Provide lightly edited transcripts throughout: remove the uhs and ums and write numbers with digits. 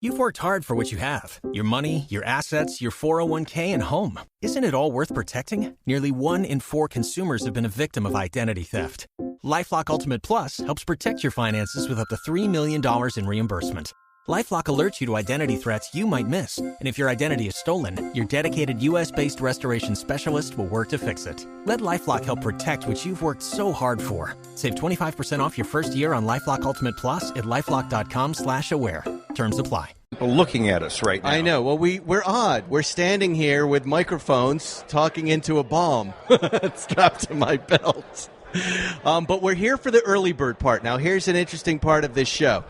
You've worked hard for what you have. Your money, your assets, your 401k, and home. Isn't it all worth protecting? Nearly 1 in 4 consumers have been a victim of identity theft. LifeLock Ultimate Plus helps protect your finances with up to $3 million in reimbursement. LifeLock alerts you to identity threats you might miss. And if your identity is stolen, your dedicated U.S.-based restoration specialist will work to fix it. Let LifeLock help protect what you've worked so hard for. Save 25% off your first year on LifeLock Ultimate Plus at LifeLock.com/aware. Terms apply. People looking at us right now. I know. Well, we're odd. We're standing here with microphones talking into a bomb strapped to my belt. But we're here for the early bird part. Now, here's an interesting part of this show.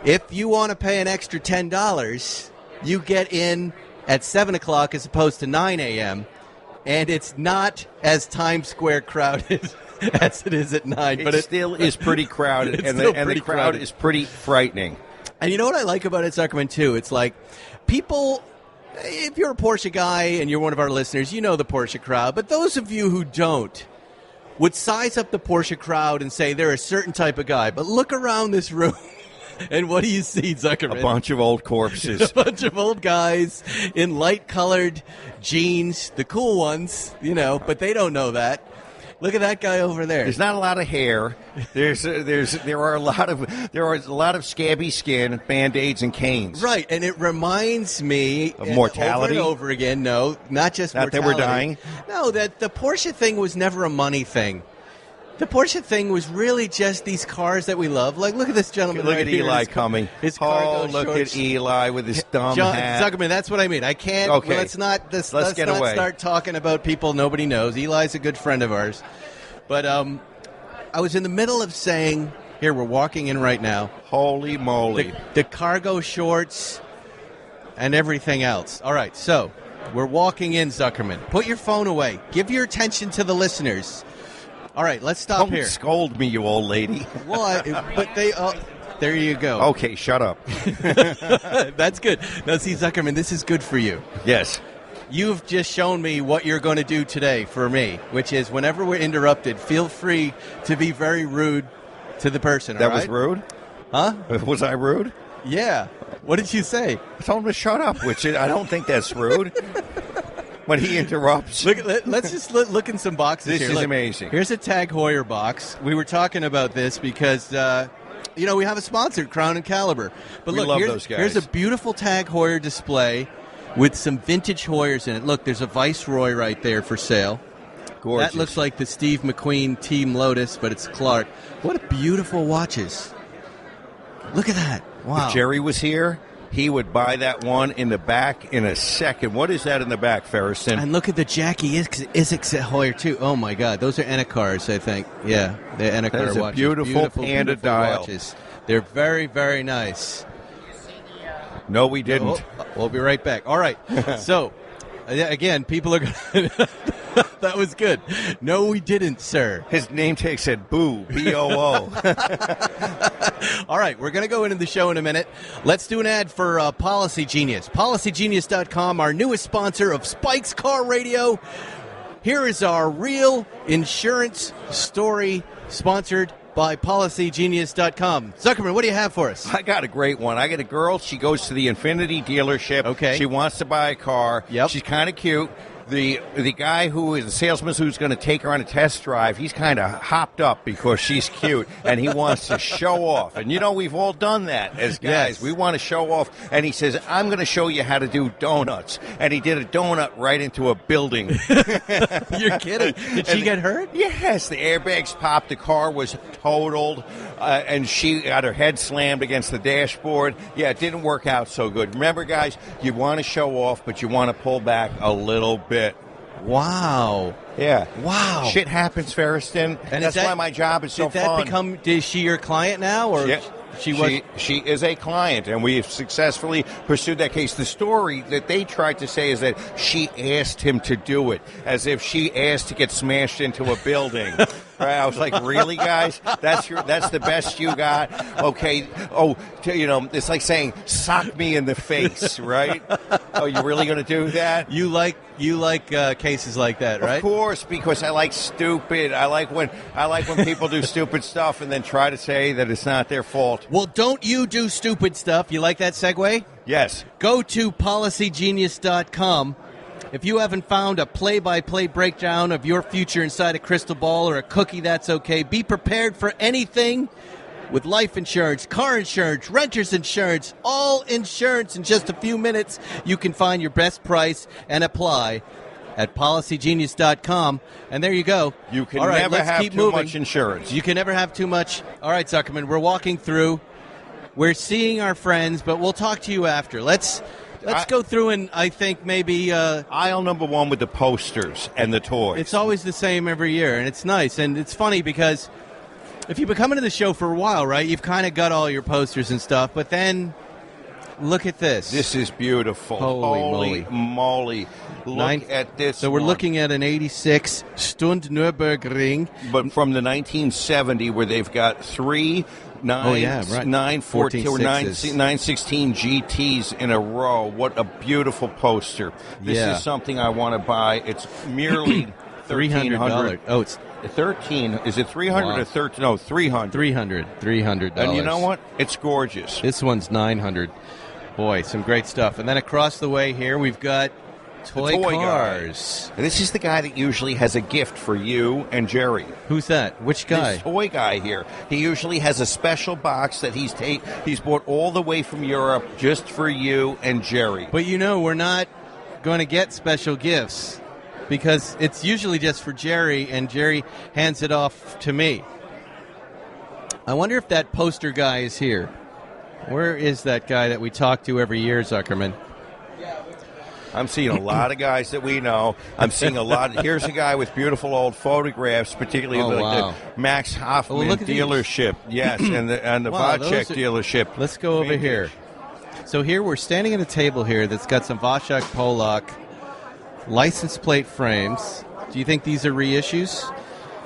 If you want to pay an extra $10, you get in at 7 o'clock as opposed to 9 a.m., and it's not as Times Square crowded as it is at 9. But it still is pretty crowded, and the crowd is pretty frightening. And you know what I like about it, Zuckerman, too? It's like people, if you're a Porsche guy and you're one of our listeners, you know the Porsche crowd. But those of you who don't would size up the Porsche crowd and say they're a certain type of guy. But look around this room. And what do you see, Zuckerman? A bunch of old corpses. A bunch of old guys in light-colored jeans, the cool ones, but they don't know that. Look at that guy over there. There's not a lot of hair. There are a lot of scabby skin, Band-Aids, and canes. Right, and it reminds me of mortality over and over again. No, not just not mortality. That we're dying. No, that the Porsche thing was never a money thing. The Porsche thing was really just these cars that we love. Like, look at this gentleman look right at here. Eli coming. His cargo look shorts. at Eli with his dumb hat. Zuckerman, that's what I mean. I can't. Okay. Let's not start talking about people nobody knows. Eli's a good friend of ours. But I was in the middle of saying, here, we're walking in right now. Holy moly. The cargo shorts and everything else. All right, so we're walking in, Zuckerman. Put your phone away. Give your attention to the listeners. All right, let's stop here. Don't scold me, you old lady. Well, but they... there you go. Okay, shut up. That's good. Now, see, Zuckerman, this is good for you. Yes. You've just shown me what you're going to do today for me, which is whenever we're interrupted, feel free to be very rude to the person. That all right? was rude? Huh? Was I rude? Yeah. What did you say? I told him to shut up, which I don't think that's rude. When he interrupts. Let's just look in some boxes here. This is amazing. Here's a Tag Heuer box. We were talking about this because, we have a sponsor, Crown & Caliber. But we look, love those guys. Here's a beautiful Tag Heuer display with some vintage Heuers in it. Look, there's a Viceroy right there for sale. Gorgeous. That looks like the Steve McQueen Team Lotus, but it's Clark. What beautiful watches. Look at that. Wow. If Jerry was here, he would buy that one in the back in a second. What is that in the back, Ferriston? And look at the Jackie Isaacs Heuer, too. Oh, my God. Those are Ennicars, I think. Yeah, they're Ennicar watches. Beautiful Panda dial. Watches. They're very, very nice. No, we didn't. We'll be right back. All right. So, again, people are going to... That was good. No, we didn't, sir. His name tag said Boo, B-O-O. All right, we're going to go into the show in a minute. Let's do an ad for Policy Genius. PolicyGenius.com, our newest sponsor of Spike's Car Radio. Here is our real insurance story sponsored by PolicyGenius.com. Zuckerman, what do you have for us? I got a great one. I got a girl. She goes to the Infiniti dealership. Okay. She wants to buy a car. Yep. She's kind of cute. The guy who is the salesman who's going to take her on a test drive, he's kind of hopped up because she's cute, and he wants to show off. And, we've all done that as guys. Yes. We want to show off. And he says, I'm going to show you how to do donuts. And he did a donut right into a building. You're kidding. Did she get hurt? Yes. The airbags popped. The car was totaled. And she got her head slammed against the dashboard. Yeah, it didn't work out so good. Remember, guys, you want to show off, but you want to pull back a little bit. Wow. Yeah. Wow. Shit happens, Ferriston. And that's why my job is so fun. Is she your client now? Or yeah. She is a client, and we've successfully pursued that case. The story that they tried to say is that she asked him to do it, as if she asked to get smashed into a building. Right? I was like, really, guys? That's the best you got? Okay. Oh, it's like saying, sock me in the face, right? Oh, you really going to do that? You like cases like that, right? Of course, because I like stupid. I like when people do stupid stuff and then try to say that it's not their fault. Well, don't you do stupid stuff. You like that segue? Yes. Go to policygenius.com. If you haven't found a play-by-play breakdown of your future inside a crystal ball or a cookie, that's okay. Be prepared for anything with life insurance, car insurance, renter's insurance, all insurance in just a few minutes. You can find your best price and apply at policygenius.com. And there you go. You can all right, never let's have keep too moving. much insurance. You can never have too much. All right, Zuckerman, we're walking through. We're seeing our friends, but we'll talk to you after. Let's go through and I think maybe aisle number 1 with the posters and the toys. It's always the same every year, and it's nice. And it's funny because if you've been coming to the show for a while, right, you've kind of got all your posters and stuff, but then look at this. This is beautiful. Holy moly. Look at this. So we're looking at an 86 Stund Nürburgring. But from the 1970 where they've got 3 916 GTs in a row. What a beautiful poster. This is something I want to buy. It's merely $1,300. Oh, it's 13. Is it 300 or 13? No, 300. $300. And you know what? It's gorgeous. This one's $900. Boy, some great stuff. And then across the way here, we've got toy cars. And this is the guy that usually has a gift for you and Jerry. Who's that? Which guy? This toy guy here. He usually has a special box that he's bought all the way from Europe just for you and Jerry. But we're not going to get special gifts because it's usually just for Jerry, and Jerry hands it off to me. I wonder if that poster guy is here. Where is that guy that we talk to every year, Zuckerman? I'm seeing a lot of guys that we know. I'm seeing a lot. Here's a guy with beautiful old photographs, particularly the Max Hoffman dealership. Yes, and the Vacek dealership. Let's go over here. So here we're standing at a table here that's got some Vacek Polak license plate frames. Do you think these are reissues?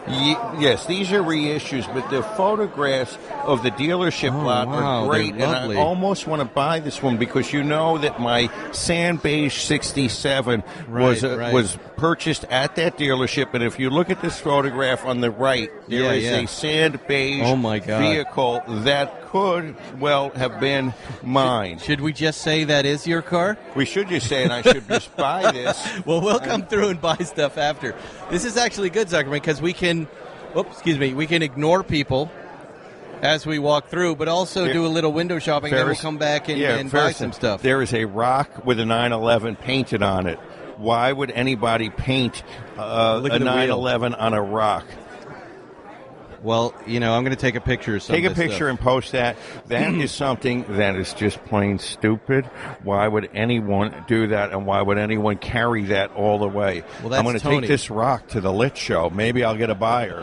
Yes, these are reissues, but the photographs of the dealership lot are great, and I almost want to buy this one because you know that my Sand Beige 67 was purchased at that dealership, and if you look at this photograph on the right, there is a Sand Beige vehicle that could have been mine. Should we just say that is your car? We should just say it. I should just buy this. Well, we'll come through and buy stuff after. This is actually good, Zuckerman, because we can ignore people as we walk through, but also do a little window shopping. Then we'll come back and buy some stuff. There is a rock with a 911 painted on it. Why would anybody paint a 911 on a rock? Well, I'm going to take a picture of something. Take a picture and post that. That is something that is just plain stupid. Why would anyone do that, and why would anyone carry that all the way? Well, that's I'm going to take this rock to the Lit show. Maybe I'll get a buyer.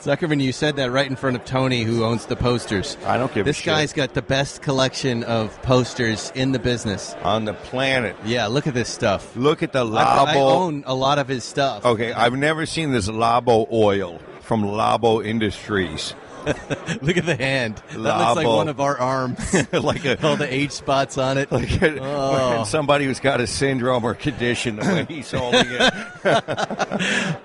Zuckerman, you said that right in front of Tony, who owns the posters. I don't give a shit. This guy's got the best collection of posters in the business. On the planet. Yeah, look at this stuff. Look at the Labo. I own a lot of his stuff. Okay, I've never seen this Labo oil from Labo Industries. Look at the hand. That looks like one of our arms. Like all the age spots on it. Somebody who's got a syndrome or condition when he's holding it.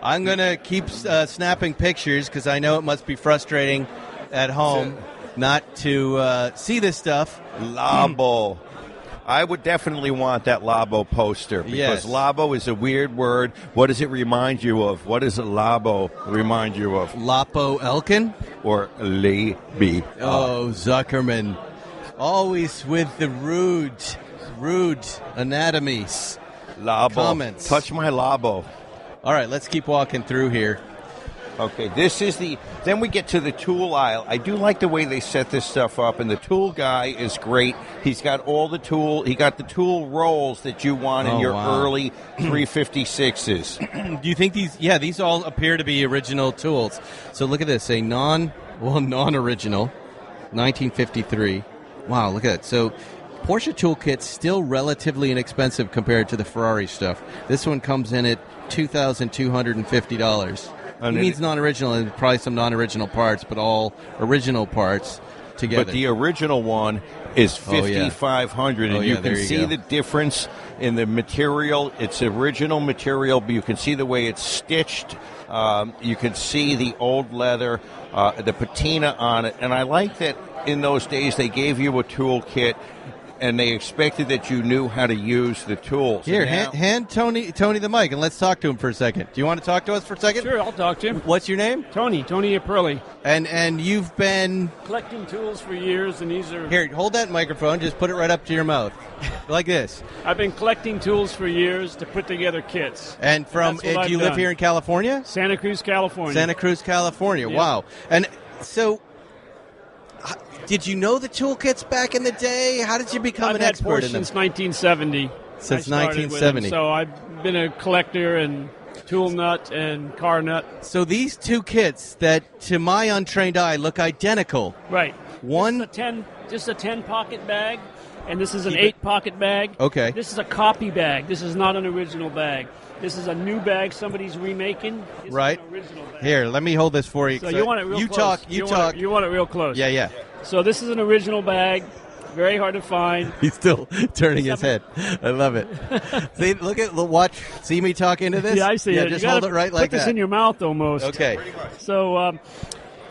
I'm going to keep snapping pictures because I know it must be frustrating at home not to see this stuff. Labo. I would definitely want that Labo poster because Labo is a weird word. What does it remind you of? What does a Labo remind you of? Lapo Elkin? Or Lebi. Oh, Zuckerman. Always with the rude anatomies. Labo. Comments. Touch my Labo. All right, let's keep walking through here. Okay, then we get to the tool aisle. I do like the way they set this stuff up, and the tool guy is great. He's got he got the tool rolls that you want in your early 356s. Do you think these all appear to be original tools? So look at this, non-original, 1953. Wow, look at that. So Porsche toolkit's still relatively inexpensive compared to the Ferrari stuff. This one comes in at $2,250. He means non-original, and probably some non-original parts, but all original parts together. But the original one is 5,500, and you can see the difference in the material. It's original material, but you can see the way it's stitched. You can see the old leather, the patina on it. And I like that in those days they gave you a tool kit, and they expected that you knew how to use the tools. Here, hand Tony the mic, and let's talk to him for a second. Do you want to talk to us for a second? Sure, I'll talk to him. What's your name? Tony Apurli. And you've been... collecting tools for years, and these are... Here, hold that microphone. Just put it right up to your mouth. Like this. I've been collecting tools for years to put together kits. And from... do you live here in California? Santa Cruz, California. Santa Cruz, California. Yeah. Wow. And so... did you know the toolkits back in the day? How did you become an expert in them? Since 1970. Since 1970. So I've been a collector and tool nut and car nut. So these two kits that, to my untrained eye, look identical. Right. One... just a 10 pocket bag, and this is an 8 pocket bag. Okay. This is a copy bag. This is not an original bag. This is a new bag somebody's remaking. This right. is an original bag. Here, let me hold this for you. So you want it real close. You talk. You want it real close. Yeah. So this is an original bag, very hard to find. He's still turning his head. I love it. See me talk into this? Yeah, I see it. Just hold it right like that. Put this in your mouth almost. Okay. So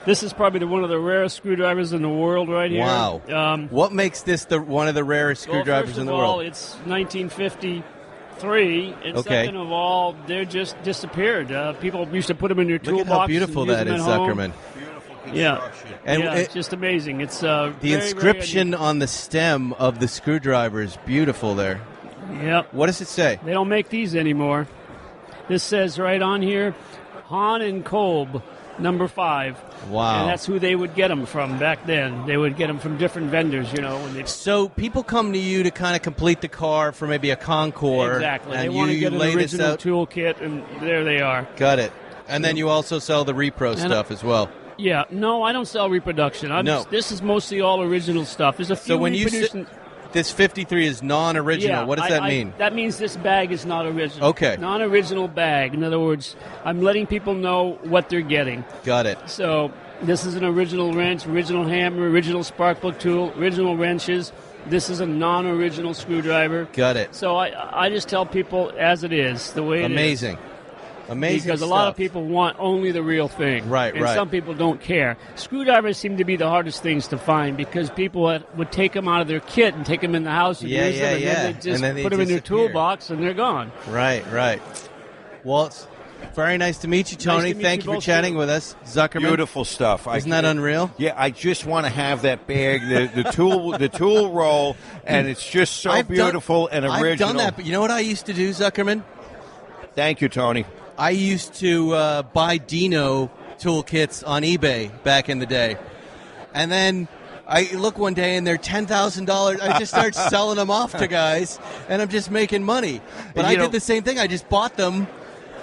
this is probably one of the rarest screwdrivers in the world right here. Wow. What makes this one of the rarest screwdrivers in the world? First of all, it's 1953, and second of all, they're just disappeared. People used to put them in their toolbox. Look at how beautiful that is, Zuckerman. Yeah, it's just amazing. It's the inscription on the stem of the screwdriver is beautiful there. Yep. What does it say? They don't make these anymore. This says right on here, Hahn and Kolb, number 5. Wow. And that's who they would get them from back then. They would get them from different vendors, So people come to you to kind of complete the car for maybe a Concours. Exactly. And they want to get an original tool kit, and there they are. Got it. And then you also sell the repro stuff as well. Yeah, no, I don't sell reproduction. This is mostly all original stuff. There's a few. So when this 53 is non-original, what does that mean? That means this bag is not original. Okay. Non-original bag. In other words, I'm letting people know what they're getting. Got it. So this is an original wrench, original hammer, original spark plug tool, original wrenches. This is a non-original screwdriver. Got it. So I just tell people as it is, the way it is. Amazing. Because a lot of people want only the real thing. Right. Some people don't care. Screwdrivers seem to be the hardest things to find because people would take them out of their kit and take them in the house and use them, and then they just put them in their toolbox and they're gone. Right. Well, it's very nice to meet you, Tony. Thank you for chatting with us. Zuckerman. Beautiful stuff. Isn't that unreal? Yeah, I just want to have that bag, the tool roll, and it's just so beautiful and original. I've done that, but you know what I used to do, Zuckerman? Thank you, Tony. I used to buy Dino toolkits on eBay back in the day. And then I look one day and they're $10,000. I just start selling them off to guys, and I'm just making money. But I did the same thing. I just bought them.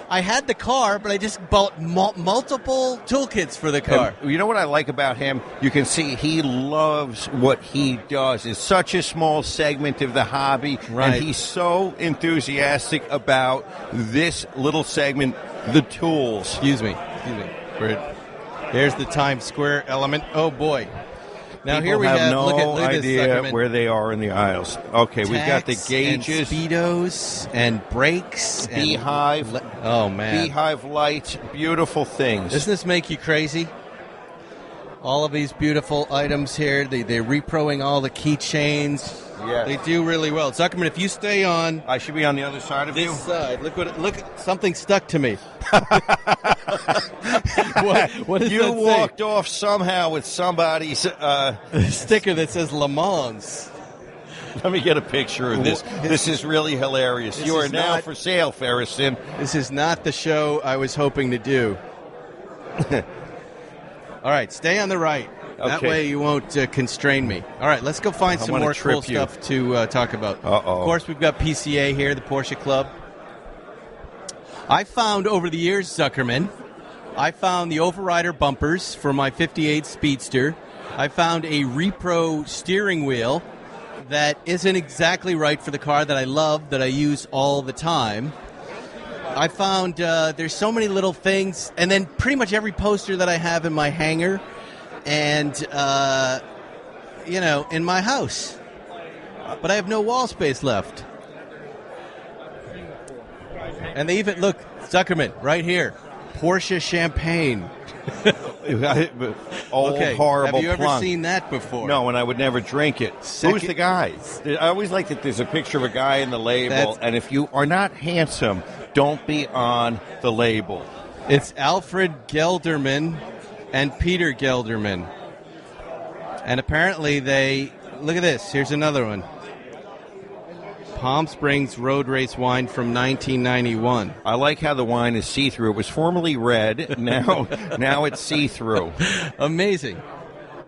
I had the car, but I just bought multiple toolkits for the car. You know what I like about him? You can see he loves what he does. It's such a small segment of the hobby, right. And he's so enthusiastic about this little segment, the tools. Excuse me. Here's the Times Square element. Oh, boy. Now People here we have no look at idea this, where they are in the aisles. Okay, we've got the gauges, and speedos, and brakes, beehive. Oh man, beehive lights, beautiful things. Doesn't this make you crazy? All of these beautiful items here. They're reproing all the keychains. Yeah, they do really well. Zuckerman, if you stay on, I should be on the other side of this you. Side. Look! Something stuck to me. What does you that walked say? off somehow with somebody's sticker that says Le Mans. Let me get a picture of this. This is really hilarious. You are now for sale, Ferrison. This is not the show I was hoping to do. All right, stay on the right. That way you won't constrain me. All right, let's go find some more cool stuff to talk about. Of course, we've got PCA here, the Porsche Club. I found over the years, Zuckerman, I found the overrider bumpers for my 58 Speedster. I found a repro steering wheel that isn't exactly right for the car that I love, that I use all the time. I found there's so many little things, and then pretty much every poster that I have in my hangar and, in my house. But I have no wall space left. And they even, look, Zuckerman, right here, Porsche champagne. Okay. Horrible. Have you ever seen that before? No, and I would never drink it. Who's the guy? I always like that there's a picture of a guy in the label, and if you are not handsome, don't be on the label. It's Alfred Gelderman and Peter Gelderman. And apparently look at this, here's another one. Palm Springs Road Race wine from 1991. I like how the wine is see-through. It was formerly red. Now it's see-through. Amazing.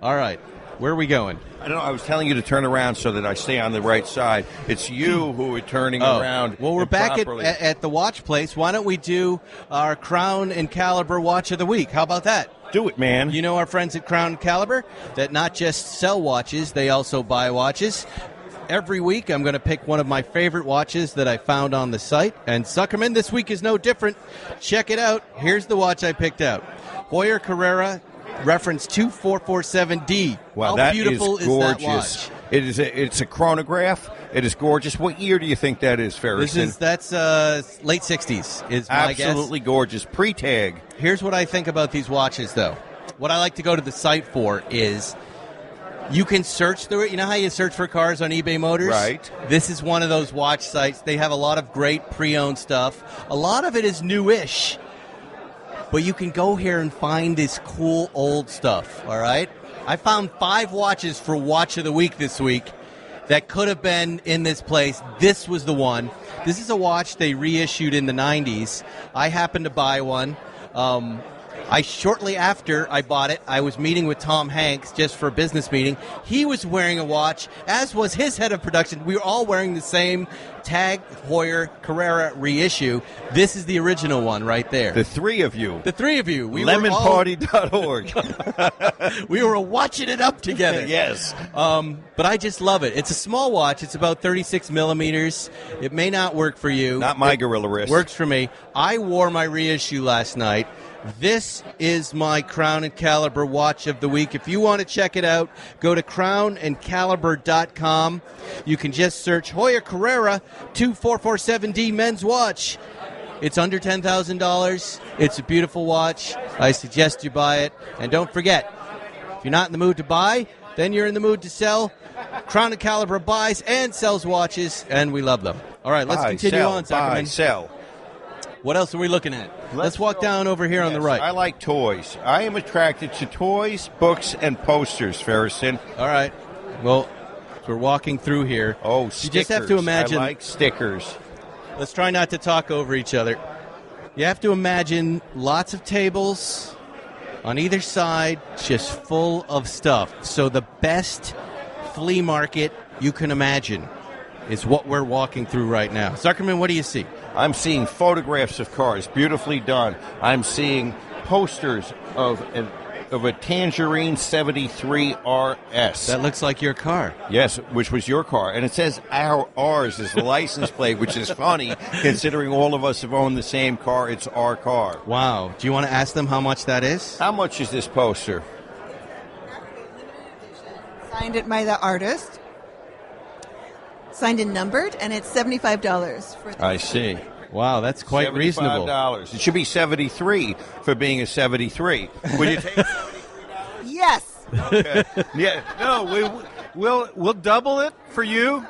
All right. Where are we going? I don't know. I was telling you to turn around so that I stay on the right side. It's you who are turning around. Well, we're back at the watch place. Why don't we do our Crown and Caliber Watch of the Week? How about that? Do it, man. You know our friends at Crown and Caliber that not just sell watches, they also buy watches. Every week, I'm going to pick one of my favorite watches that I found on the site. And Zuckerman, this week is no different. Check it out. Here's the watch I picked out. Heuer Carrera, reference 2447D. Wow, How beautiful is gorgeous. Is that watch? It's a chronograph. It is gorgeous. What year do you think that is, Ferguson? That's late 60s is my guess. Absolutely gorgeous. Pre-tag. Here's what I think about these watches, though. What I like to go to the site for is you can search through it. You know how you search for cars on eBay Motors? Right. This is one of those watch sites. They have a lot of great pre-owned stuff. A lot of it is newish. But you can go here and find this cool old stuff, all right? I found 5 watches for Watch of the Week this week that could have been in this place. This was the one. This is a watch they reissued in the 90s. I happened to buy one. Shortly after I bought it, I was meeting with Tom Hanks just for a business meeting. He was wearing a watch, as was his head of production. We were all wearing the same Tag Heuer Carrera reissue. This is the original one right there. The three of you. Lemonparty.org. We were watching it up together. Yes. But I just love it. It's a small watch. It's about 36 millimeters. It may not work for you. Not my gorilla wrist. Works for me. I wore my reissue last night. This is my Crown and Caliber Watch of the Week. If you want to check it out, go to crownandcaliber.com. You can just search Heuer Carrera 2447D men's watch. It's under $10,000. It's a beautiful watch. I suggest you buy it. And don't forget, if you're not in the mood to buy, then you're in the mood to sell. Crown and Caliber buys and sells watches, and we love them. All right, let's continue on, Zuckerman. Sell. What else are we looking at? Let's walk down over here on the right. I like toys. I am attracted to toys, books, and posters, Ferguson. All right. Well, we're walking through here. Oh, stickers. You just have to imagine. I like stickers. Let's try not to talk over each other. You have to imagine lots of tables on either side, just full of stuff. So the best flea market you can imagine is what we're walking through right now. Zuckerman, what do you see? I'm seeing photographs of cars, beautifully done. I'm seeing posters of a Tangerine 73 RS. That looks like your car. Yes, which was your car. And it says ours is the license plate, which is funny, considering all of us have owned the same car. It's our car. Wow. Do you want to ask them how much that is? How much is this poster? Signed it by the artist. Signed and numbered, and it's $75 for the I see. Wow, that's quite reasonable. $75. It should be $73 for being a 73. Will you take $73? Yes. Okay. Yeah. No, we'll double it for you,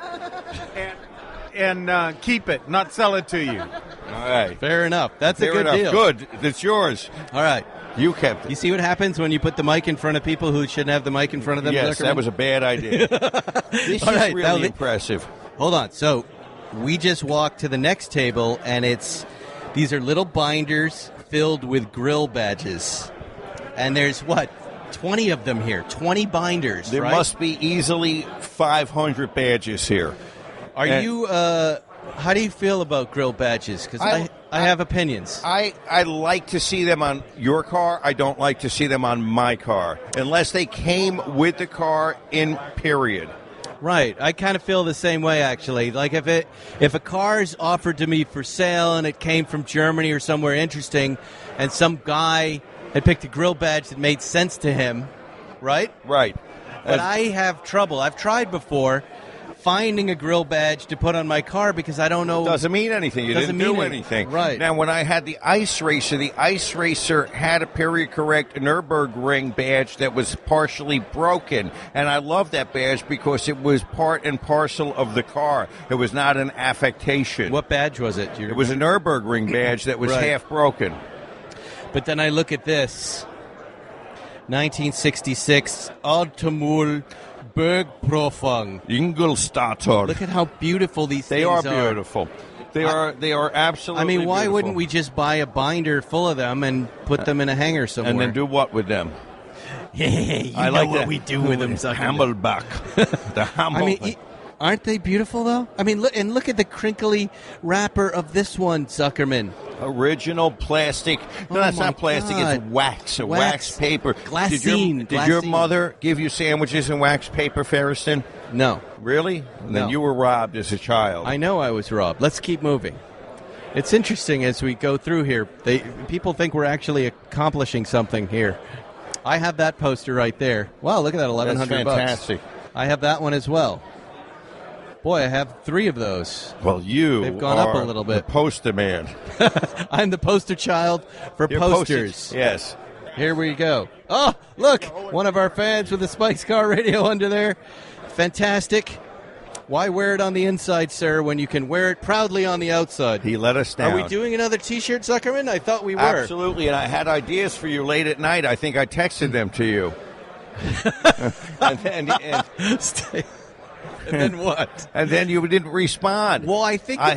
and keep it, not sell it to you. All right. Fair enough. That's a good deal. Good. It's yours. All right. You kept it. You see what happens when you put the mic in front of people who shouldn't have the mic in front of them? Yes, that was a bad idea. This is really impressive. Hold on. So we just walked to the next table, and these are little binders filled with grill badges. And there's, 20 of them here. 20 binders, There must be easily 500 badges here. How do you feel about grill badges? Because I have opinions. I like to see them on your car. I don't like to see them on my car. Unless they came with the car in period. Right. I kind of feel the same way, actually. Like if a car's offered to me for sale and it came from Germany or somewhere interesting, and some guy had picked a grill badge that made sense to him, right? Right. But I have trouble. I've tried before finding a grill badge to put on my car because I don't know. Doesn't mean anything. You didn't do anything. Right. Now, when I had the Ice Racer had a period correct Nürburgring badge that was partially broken. And I love that badge because it was part and parcel of the car. It was not an affectation. What badge was it? It was a Nürburgring badge that was half broken. But then I look at this. 1966 Automul Bergprüfung. Ingolstadt. Look at how beautiful these things are. They are beautiful. They are absolutely I mean, why beautiful. wouldn't we just buy a binder full of them and put them in a hanger somewhere? And then do what with them? I like what we do with them. Hammelback. The Hammelback. I mean, aren't they beautiful, though? I mean, look at the crinkly wrapper of this one, Zuckerman. Original plastic. No, that's not plastic. God. It's wax. Wax paper. Glassine. Did your mother give you sandwiches in wax paper, Ferriston? No. Really? No. Then you were robbed as a child. I know I was robbed. Let's keep moving. It's interesting as we go through here. People think we're actually accomplishing something here. I have that poster right there. Wow, look at that, $1,100. That's fantastic. I have that one as well. Boy, I have 3 of those. Well, They've gone up a little bit. The poster man. I'm the poster child for posters. Yes. Here we go. Oh, look, one of our fans with a Spikes Car Radio under there. Fantastic. Why wear it on the inside, sir, when you can wear it proudly on the outside? He let us down. Are we doing another T-shirt, Zuckerman? I thought we were. Absolutely, and I had ideas for you late at night. I think I texted them to you. And then what? And then you didn't respond. Well, I think not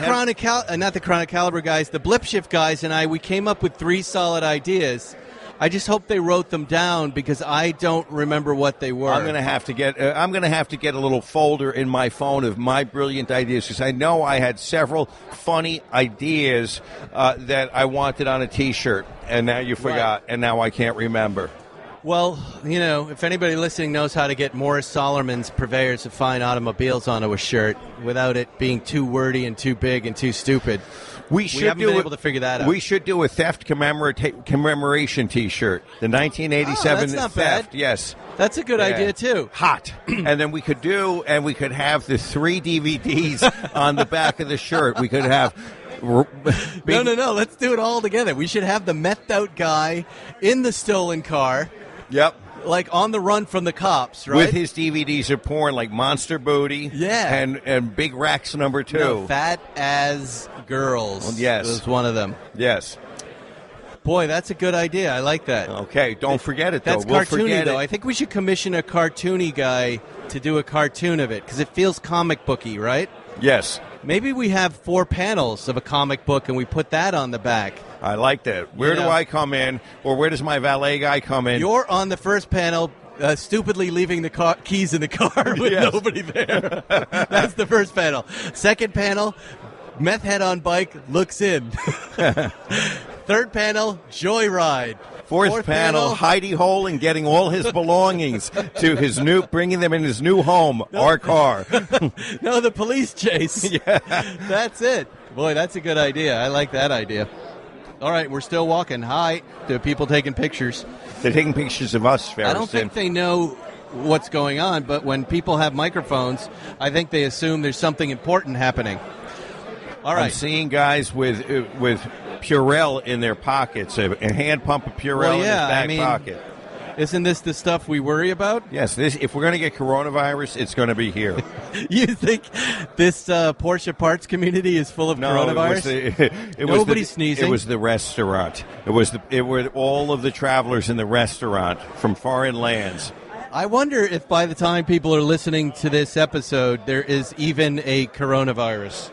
the Chronic Caliber guys, the Blip Shift guys and we came up with 3 solid ideas. I just hope they wrote them down because I don't remember what they were. I'm going to have to get a little folder in my phone of my brilliant ideas because I know I had several funny ideas that I wanted on a T-shirt, and now you forgot, and now I can't remember. Well, if anybody listening knows how to get Morris Solomon's Purveyors of Fine Automobiles onto a shirt without it being too wordy and too big and too stupid, we haven't been able to figure that out. We should do a theft commemoration T-shirt. The 1987 that's not theft. Bad. Yes. That's a good idea, too. Hot. And then we could have the 3 DVDs on the back of the shirt. We could have... No. Let's do it all together. We should have the methed out guy in the stolen car. Yep. Like on the run from the cops, right? With his DVDs of porn like Monster Booty. Yeah. And Big Racks number 2. No, Fat as Girls. Well, yes. Was one of them. Yes. Boy, that's a good idea. I like that. Okay, don't forget it, though. That's cartoony, though. I think we should commission a cartoony guy to do a cartoon of it because it feels comic booky, right? Yes. Maybe we have 4 panels of a comic book and we put that on the back. I like that. Where do I come in, or where does my valet guy come in? You're on the first panel, stupidly leaving the keys in the car with nobody there. That's the first panel. Second panel, meth head on bike looks in. Third panel, joyride. Fourth panel, hidey hole and getting all his belongings to bringing them in his new home, our car. No, the police chase. Yeah. That's it. Boy, that's a good idea. I like that idea. All right, we're still walking. Hi. There are people taking pictures. They're taking pictures of us, Ferriston. I don't think they know what's going on, but when people have microphones, I think they assume there's something important happening. All right. I'm seeing guys with Purell in their pockets, a hand pump of Purell in his back pocket. Isn't this the stuff we worry about? Yes, if we're going to get coronavirus, it's going to be here. You think this Porsche parts community is full of coronavirus? Nobody's sneezing. It was the restaurant. It were all of the travelers in the restaurant from foreign lands. I wonder if by the time people are listening to this episode, there is even a coronavirus.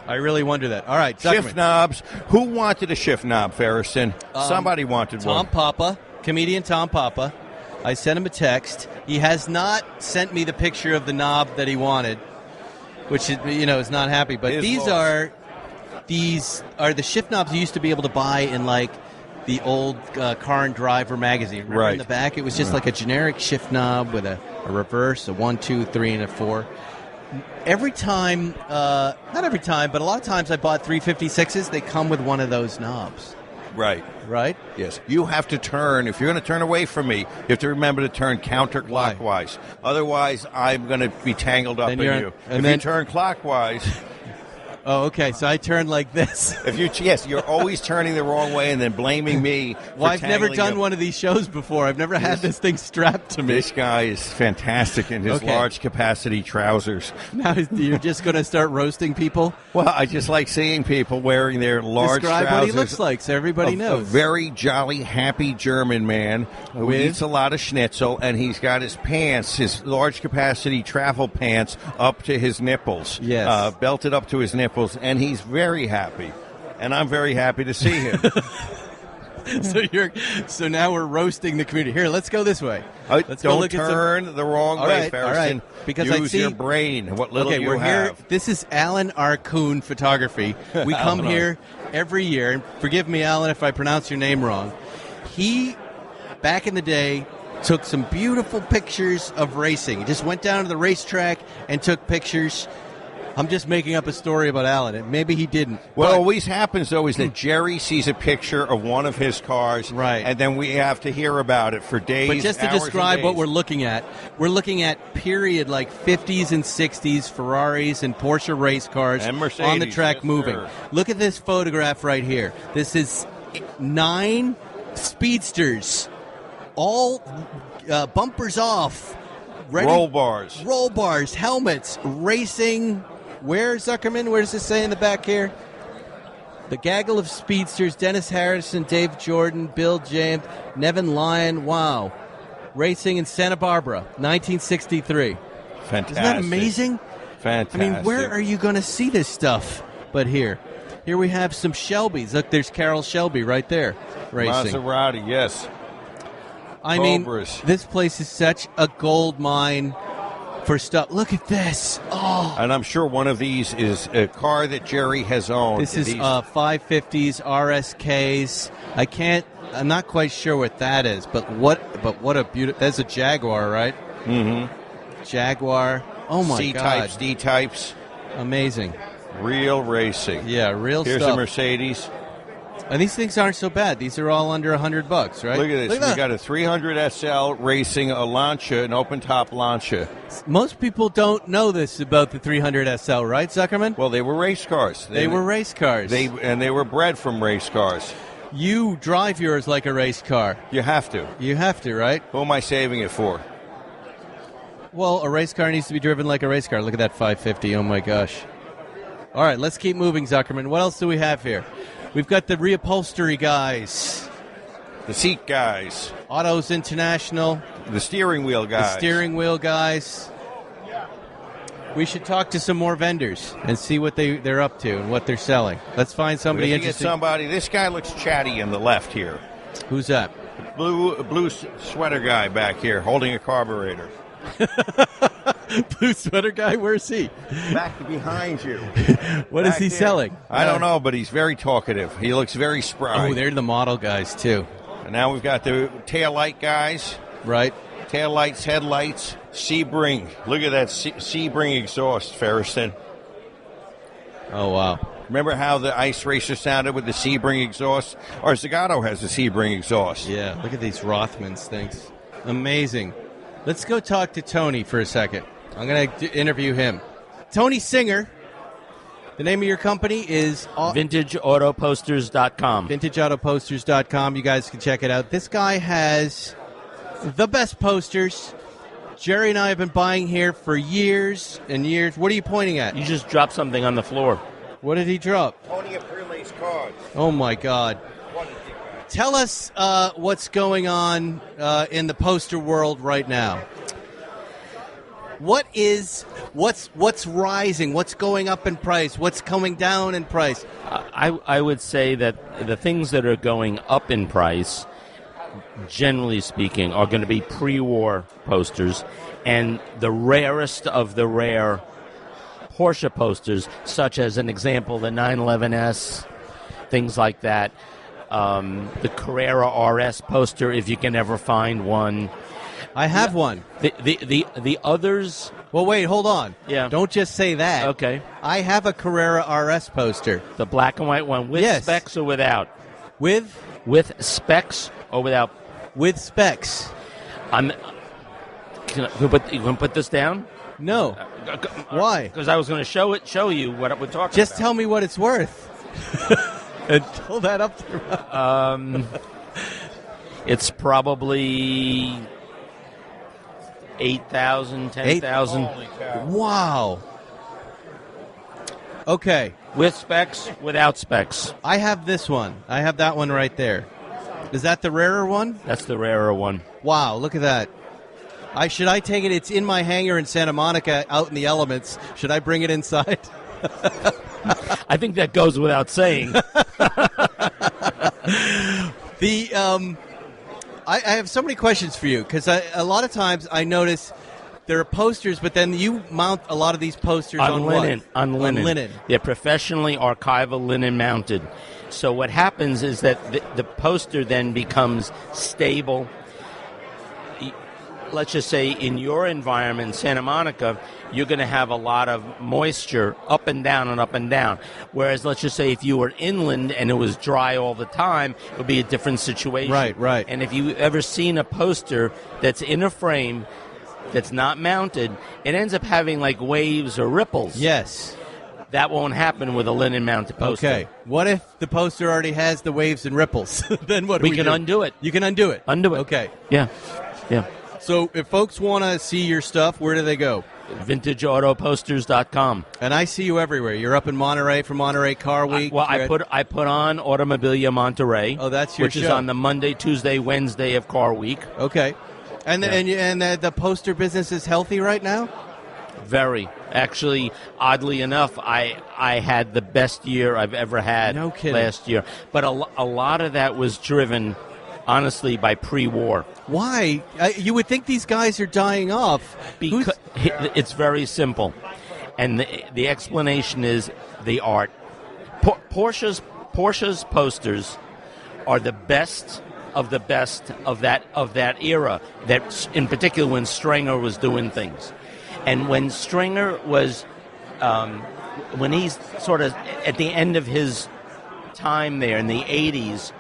I really wonder that. All right, shift knobs. Who wanted a shift knob, Ferriston? Somebody wanted one. Tom Papa, comedian Tom Papa. I sent him a text. He has not sent me the picture of the knob that he wanted, which is not happy. But these are the shift knobs you used to be able to buy in like the old Car and Driver magazine. Remember in the back? It was just like a generic shift knob with a reverse, a 1, 2, 3, and a 4. Every time, not every time, but a lot of times I bought 356s, they come with one of those knobs. Right. Right? Yes. You have to turn. If you're going to turn away from me, you have to remember to turn counterclockwise. Otherwise, I'm going to be tangled up in you. If you turn clockwise... Oh, okay. So I turn like this. Yes, you're always turning the wrong way and then blaming me. Well, I've never done one of these shows before. I've never had this thing strapped to me. This guy is fantastic in his large capacity trousers. Now you're just going to start roasting people? Well, I just like seeing people wearing their large trousers. Describe what he looks like so everybody knows. A very jolly, happy German man who eats a lot of schnitzel, and he's got his pants, his large capacity travel pants, up to his nipples. Yes. Belted up to his nipples. And he's very happy, and I'm very happy to see him. So now we're roasting the community. Here, let's go this way. Let's don't turn the wrong way, Ferriston. All right. Because use your brain. What little you we're have. Here. This is Alan Arcoon Photography. We come here every year, and forgive me, Alan, if I pronounce your name wrong. He, back in the day, took some beautiful pictures of racing. He just went down to the racetrack and took pictures. I'm just making up a story about Alan, and maybe he didn't. What always happens, though, is that Jerry sees a picture of one of his cars, and then we have to hear about it for days. But just to describe what we're looking at period like 50s and 60s Ferraris and Porsche race cars and Mercedes, on the track moving. Sir. Look at this photograph right here. This is 9 speedsters, all bumpers off. Ready? Roll bars, helmets, racing. Where, Zuckerman? Where does it say in the back here? The gaggle of speedsters, Dennis Harrison, Dave Jordan, Bill James, Nevin Lyon. Wow. Racing in Santa Barbara, 1963. Fantastic. Isn't that amazing? Fantastic. I mean, where are you going to see this stuff but here? Here we have some Shelbys. Look, there's Carroll Shelby right there racing. Maserati, yes. I mean, this place is such a gold mine for stuff. Look at this. Oh. And I'm sure one of these is a car that Jerry has owned. This is 550s, RSKs. I'm not quite sure what that is, but what a beautiful, that's a Jaguar, right? Mm-hmm. Jaguar. Oh my God. C-types, D-types. Amazing. Real racing. Yeah, real Here's stuff. Here's a Mercedes. And these things aren't so bad. These are all under $100, right? Look at this. We got a 300 SL racing a Lancia, an open-top Lancia. Most people don't know this about the 300 SL, right, Zuckerman? Well, they were race cars. They were race cars. They were bred from race cars. You drive yours like a race car. You have to. You have to, right? Who am I saving it for? Well, a race car needs to be driven like a race car. Look at that 550. Oh, my gosh. All right, let's keep moving, Zuckerman. What else do we have here? We've got the reupholstery guys. The seat guys. Autos International. The steering wheel guys. The steering wheel guys. We should talk to some more vendors and see what they're up to and what they're selling. Let's find somebody interesting. This guy looks chatty in the left here. Who's that? Blue sweater guy back here holding a carburetor. Blue sweater guy, where is he? Back behind you. What is he selling? I don't know, but he's very talkative. He looks very spry. Oh, they're the model guys, too. And now we've got the tail light guys. Right. Tail lights, headlights, Sebring. Look at that Sebring exhaust, Ferriston. Oh, wow. Remember how the ice racer sounded with the Sebring exhaust? Our Zagato has the Sebring exhaust. Yeah, look at these Rothmans things. Amazing. Let's go talk to Tony for a second. I'm going to interview him. Tony Singer. The name of your company is VintageAutoPosters.com. VintageAutoPosters.com. You guys can check it out. This guy has the best posters. Jerry and I have been buying here for years and years. What are you pointing at? You just dropped something on the floor. What did he drop? Tony a pre-laced cards. Oh, my God. Tell us what's going on in the poster world right now. What's rising? What's going up in price? What's coming down in price? I would say that the things that are going up in price, generally speaking, are going to be pre-war posters, and the rarest of the rare Porsche posters, such as an example, the 911S, things like that, the Carrera RS poster, if you can ever find one. I have one. The others. Well, wait, hold on. Yeah. Don't just say that. Okay. I have a Carrera RS poster. The black and white one with specs or without? With specs or without? With specs. Can we put this down? No. Why? Because I was going to show you what we're talking about. Just tell me what it's worth. And hold that up there. It's probably 8,000, 10,000. Wow. Okay. With specs, without specs. I have this one. I have that one right there. Is that the rarer one? That's the rarer one. Wow, look at that. Should I take it? It's in my hangar in Santa Monica out in the elements. Should I bring it inside? I think that goes without saying. I have so many questions for you because a lot of times I notice there are posters, but then you mount a lot of these posters on linen. what? On linen. They're professionally archival linen mounted. So what happens is that the poster then becomes stable. Let's just say in your environment, Santa Monica, you're going to have a lot of moisture up and down and up and down. Whereas let's just say if you were inland and it was dry all the time, it would be a different situation. Right. And if you've ever seen a poster that's in a frame that's not mounted, it ends up having like waves or ripples. Yes. That won't happen with a linen mounted poster. Okay. What if the poster already has the waves and ripples? Then what do we can do? undo it. You can undo it? Undo it. Okay. Yeah. So if folks want to see your stuff, where do they go? VintageAutoPosters.com. And I see you everywhere. You're up in Monterey for Monterey Car Week. I put on Automobilia Monterey. Oh, that's your which show. Is on the Monday, Tuesday, Wednesday of Car Week. Okay. And the poster business is healthy right now? Very. Actually, oddly enough, I had the best year I've ever had last year. But a lot of that was driven, honestly, by pre-war. Why? You would think these guys are dying off. Because it's very simple. And the explanation is the art. Porsche's posters are the best of the best of that era, that in particular when Stringer was doing things. And when Stringer was, when he's sort of at the end of his time there in the 80s,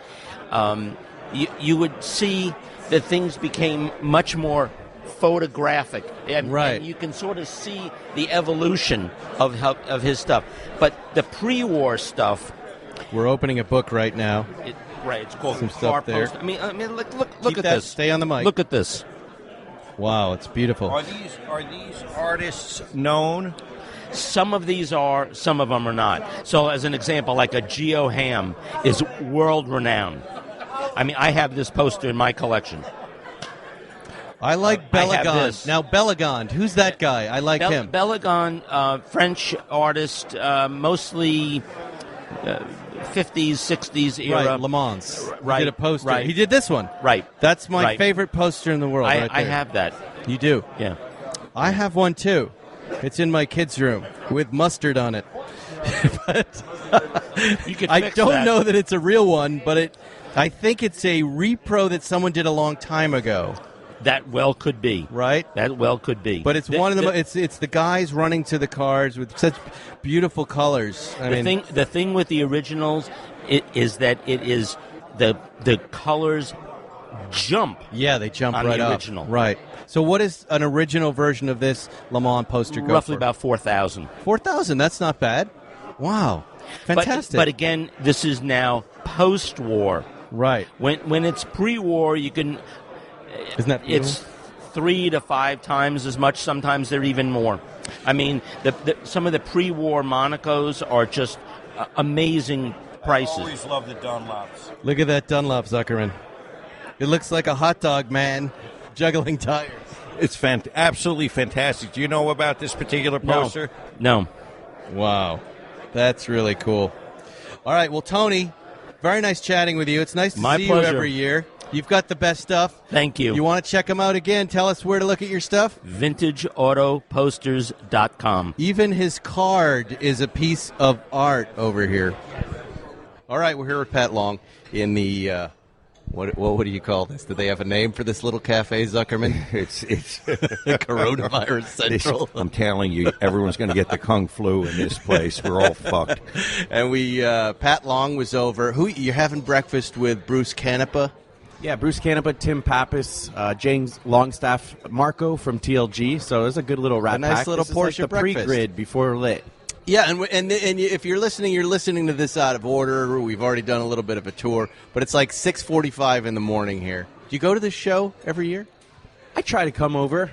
you would see that things became much more photographic. And you can sort of see the evolution of his stuff. But the pre-war stuff... We're opening a book right now. It's called some stuff there. Poster. I mean, look at this. Stay on the mic. Look at this. Wow, it's beautiful. Are these artists known? Some of these are, some of them are not. So, as an example, like a Geo Ham is world-renowned. I mean, I have this poster in my collection. I like Bellegonde. Now, Bellegonde, who's that guy? I like him. Bellegonde, French artist, mostly 50s, 60s era. Right, Le Mans. Right. He did a poster. Right. He did this one. Right. That's my favorite poster in the world. I have that. You do? Yeah. I have one, too. It's in my kids' room with mustard on it. But you could I don't know that it's a real one, but I think it's a repro that someone did a long time ago. That well could be. Right? That well could be. But it's one of them. It's the guys running to the cars with such beautiful colors. The thing with the originals is that it is the colors jump. Yeah, they jump on right the up. original. Right. So what is an original version of this Le Mans poster go Roughly for? about 4,000. 4,000. That's not bad. Wow. Fantastic. But again, this is now post-war. Right. When it's pre-war, you can. Isn't that beautiful? It's 3 to 5 times as much. Sometimes they're even more. I mean, some of the pre-war Monacos are just amazing prices. I always love the Dunlops. Look at that Dunlop, Zuckerman. It looks like a hot dog man juggling tires. It's absolutely fantastic. Do you know about this particular poster? No. Wow. That's really cool. All right. Well, Tony, very nice chatting with you. It's nice to see pleasure. you every year. You've got the best stuff. Thank you. You want to check them out again? Tell us where to look at your stuff. VintageAutoPosters.com. Even his card is a piece of art over here. All right, we're here with Pat Long in the what do you call this? Do they have a name for this little cafe, Zuckerman? It's Coronavirus Central. I'm telling you, everyone's going to get the kung flu in this place. We're all fucked. And Pat Long was over. Who you're having breakfast with? Bruce Canepa. Yeah, Bruce Canepa, Tim Pappas, James Longstaff, Marco from TLG. So it was a good little rat pack. Nice little this Porsche is like the breakfast. pre-grid before Lit. Yeah, and if you're listening to this out of order. We've already done a little bit of a tour, but it's like 6:45 in the morning here. Do you go to this show every year? I try to come over,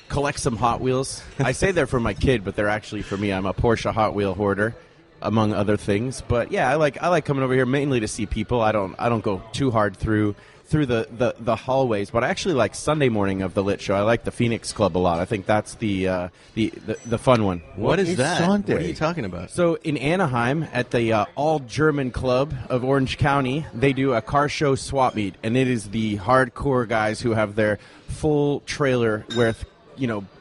collect some Hot Wheels. I say they're for my kid, but they're actually for me. I'm a Porsche Hot Wheel hoarder, among other things. But yeah, I like coming over here mainly to see people. I don't go too hard through the hallways, but I actually like Sunday morning of the Lit show. I like the Phoenix Club a lot. I think that's the fun one. What is that? Sunday? What are you talking about? So in Anaheim, at the All-German Club of Orange County, they do a car show swap meet, and it is the hardcore guys who have their full trailer with,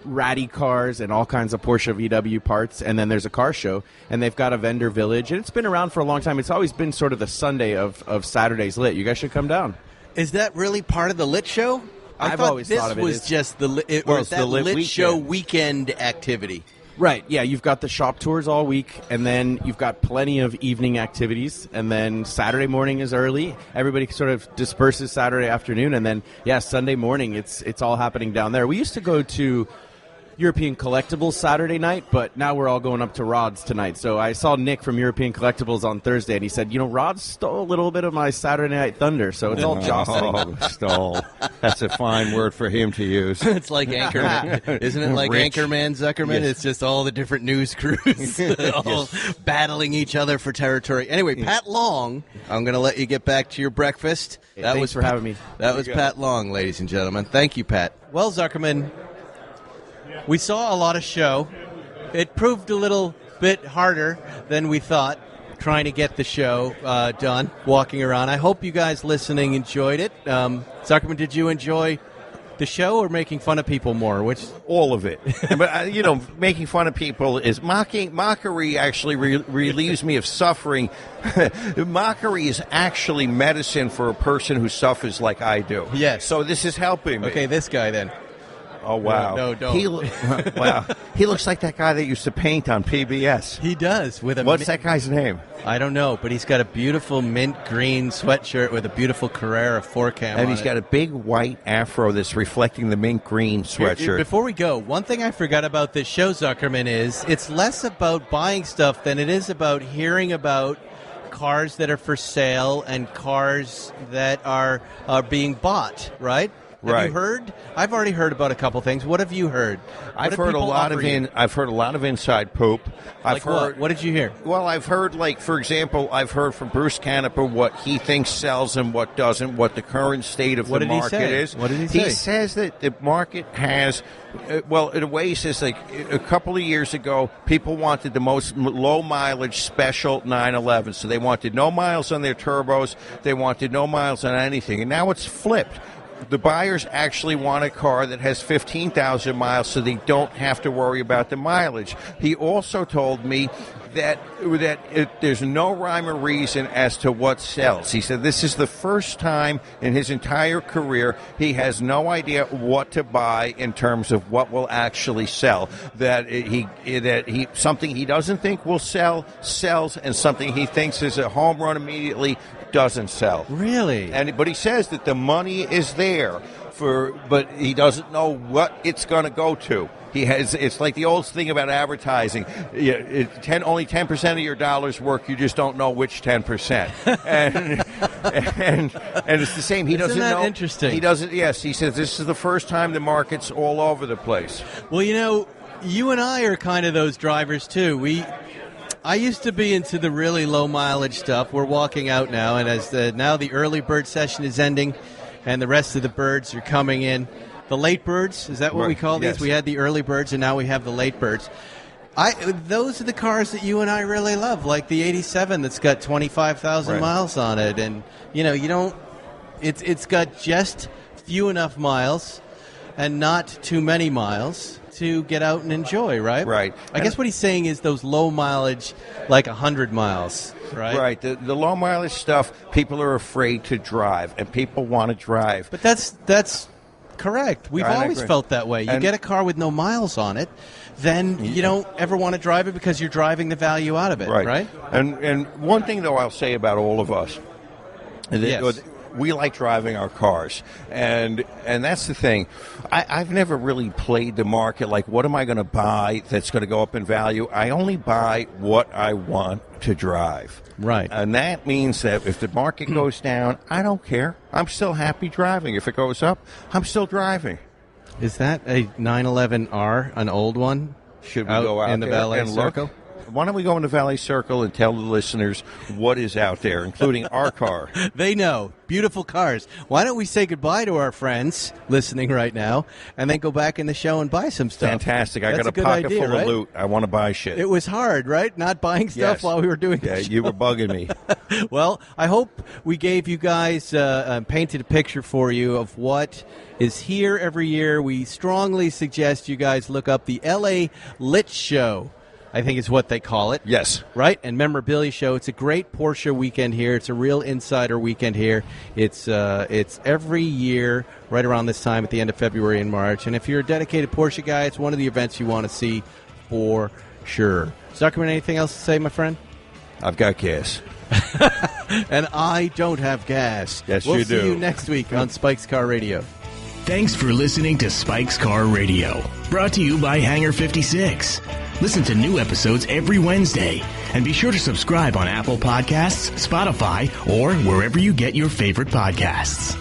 ratty cars and all kinds of Porsche VW parts, and then there's a car show, and they've got a vendor village, and it's been around for a long time. It's always been sort of the Sunday of Saturday's Lit. You guys should come down. Is that really part of the Lit show? I've always thought of it was as just the Lit show weekend activity. Right, yeah, you've got the shop tours all week, and then you've got plenty of evening activities, and then Saturday morning is early. Everybody sort of disperses Saturday afternoon, and then, Sunday morning, it's all happening down there. We used to go to European Collectibles Saturday night, but now we're all going up to Rod's tonight. So I saw Nick from European Collectibles on Thursday, and he said, Rod stole a little bit of my Saturday Night Thunder, so it's all jostling. Stole. That's a fine word for him to use. It's like Anchorman. Isn't it like Rich. Anchorman, Zuckerman? Yes. It's just all the different news crews all battling each other for territory. Anyway, Pat Long, I'm going to let you get back to your breakfast. Thanks for having me. That was Pat Long, ladies and gentlemen. Thank you, Pat. Well, Zuckerman, we saw a lot of show. It proved a little bit harder than we thought trying to get the show done, walking around. I hope you guys listening enjoyed it. Zuckerman, did you enjoy the show or making fun of people more? Which all of it. But making fun of people is mockery actually relieves me of suffering. Mockery is actually medicine for a person who suffers like I do. Yes. So this is helping me. Okay, this guy then. Oh, wow. No, don't. Wow. He looks like that guy that used to paint on PBS. He does. What's that guy's name? I don't know, but he's got a beautiful mint green sweatshirt with a beautiful Carrera 4Cam and he's got a big white afro that's reflecting the mint green sweatshirt. Before we go, one thing I forgot about this show, Zuckerman, is it's less about buying stuff than it is about hearing about cars that are for sale and cars that are being bought, right? Have you heard? I've already heard about a couple things. What have you heard? I've heard a lot of inside poop. What did you hear? Well, I've heard, for example, I've heard from Bruce Canepa what he thinks sells and what doesn't, what the current state of the market is. What did he say? He says that the market has, in a way, he says a couple of years ago, people wanted the most low mileage special 911. So they wanted no miles on their turbos. They wanted no miles on anything. And now it's flipped. The buyers actually want a car that has 15,000 miles so they don't have to worry about the mileage. He also told me that there's no rhyme or reason as to what sells. He said this is the first time in his entire career he has no idea what to buy in terms of what will actually sell. That he something he doesn't think will sell sells, and something he thinks is a home run immediately doesn't sell. Really? But he says that the money is there but he doesn't know what it's going to go to. It's like the old thing about advertising. Only 10% of your dollars work. You just don't know which 10%. and it's the same. He doesn't know. Isn't that interesting? He doesn't. Yes, he says this is the first time the market's all over the place. Well, you and I are kind of those drivers too. I used to be into the really low mileage stuff. We're walking out now, and as now the early bird session is ending, and the rest of the birds are coming in. The late birds, is that what we call these? Yes. We had the early birds, and now we have the late birds. Those are the cars that you and I really love, like the 87 that's got 25,000 miles on it, and you don't. It's got just few enough miles, and not too many miles. to get out and enjoy, right? Right. I guess what he's saying is those low mileage, like 100 miles, right? Right. The low mileage stuff, people are afraid to drive, and people want to drive. But that's correct. We've always felt that way. You get a car with no miles on it, then you don't ever want to drive it because you're driving the value out of it, right? And one thing, though, I'll say about all of us, we like driving our cars, and that's the thing. I've never really played the market, like what am I going to buy that's going to go up in value. I only buy what I want to drive. Right. And that means that if the market goes down, I don't care. I'm still happy driving. If it goes up, I'm still driving. Is that a 911R, an old one? Should we go out in the there valet and circle? look? Why don't we go in the Valley Circle and tell the listeners what is out there, including our car? They know. Beautiful cars. Why don't we say goodbye to our friends listening right now and then go back in the show and buy some stuff? Fantastic. I got a pocket full of loot. I want to buy shit. It was hard, right? Not buying stuff while we were doing the show. You were bugging me. Well, I hope we gave you guys, painted a picture for you of what is here every year. We strongly suggest you guys look up the LA Lit Show, I think is what they call it. Yes. Right? And memorabilia show. It's a great Porsche weekend here. It's a real insider weekend here. It's every year right around this time at the end of February and March. And if you're a dedicated Porsche guy, it's one of the events you want to see for sure. Zuckerman, anything else to say, my friend? I've got gas. And I don't have gas. Yes, we'll you do. see you next week on Spike's Car Radio. Thanks for listening to Spike's Car Radio, brought to you by Hangar 56. Listen to new episodes every Wednesday, and be sure to subscribe on Apple Podcasts, Spotify, or wherever you get your favorite podcasts.